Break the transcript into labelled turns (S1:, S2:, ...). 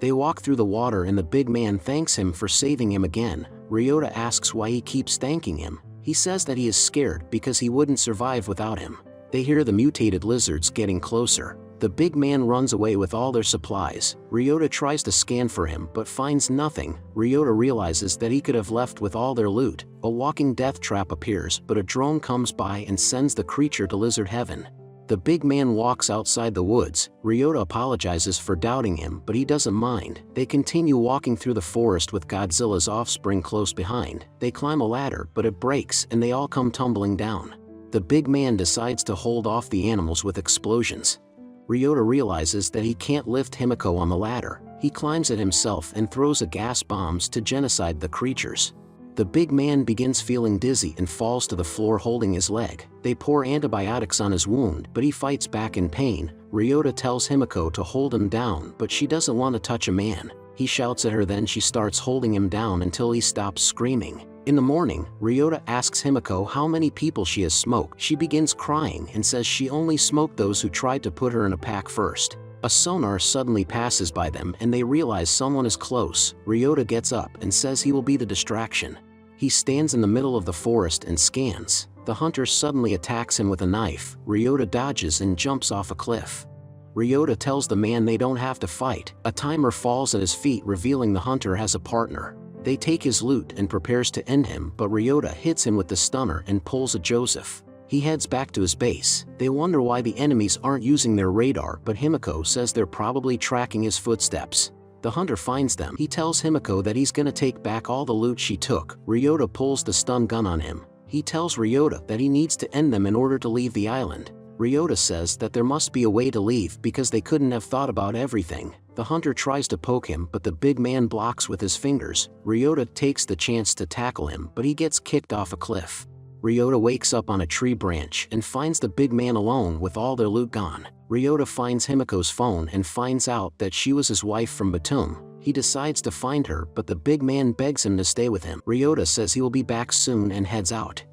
S1: They walk through the water and the big man thanks him for saving him again. Ryota asks why he keeps thanking him. He says that he is scared because he wouldn't survive without him. They hear the mutated lizards getting closer. The big man runs away with all their supplies. Ryota tries to scan for him but finds nothing. Ryota realizes that he could have left with all their loot. A walking death trap appears, but a drone comes by and sends the creature to lizard heaven. The big man walks outside the woods. Ryota apologizes for doubting him, but he doesn't mind. They continue walking through the forest with Godzilla's offspring close behind. They climb a ladder, but it breaks and they all come tumbling down. The big man decides to hold off the animals with explosions. Ryota realizes that he can't lift Himiko on the ladder. He climbs it himself and throws a gas bombs to genocide the creatures. The big man begins feeling dizzy and falls to the floor holding his leg. They pour antibiotics on his wound, but he fights back in pain. Ryota tells Himiko to hold him down, but she doesn't want to touch a man. He shouts at her, then she starts holding him down until he stops screaming. In the morning, Ryota asks Himiko how many people she has smoked. She begins crying and says she only smoked those who tried to put her in a pack first. A sonar suddenly passes by them and they realize someone is close. Ryota gets up and says he will be the distraction. He stands in the middle of the forest and scans. The hunter suddenly attacks him with a knife. Ryota dodges and jumps off a cliff. Ryota tells the man they don't have to fight. A timer falls at his feet, revealing the hunter has a partner. They take his loot and prepares to end him, but Ryota hits him with the stunner and pulls a Joseph. He heads back to his base. They wonder why the enemies aren't using their radar, but Himiko says they're probably tracking his footsteps. The hunter finds them. He tells Himiko that he's gonna take back all the loot she took. Ryota pulls the stun gun on him. He tells Ryota that he needs to end them in order to leave the island. Ryota says that there must be a way to leave because they couldn't have thought about everything. The hunter tries to poke him, but the big man blocks with his fingers. Ryota takes the chance to tackle him, but he gets kicked off a cliff. Ryota wakes up on a tree branch and finds the big man alone with all their loot gone. Ryota finds Himiko's phone and finds out that she was his wife from Batum. He decides to find her, but the big man begs him to stay with him. Ryota says he will be back soon and heads out.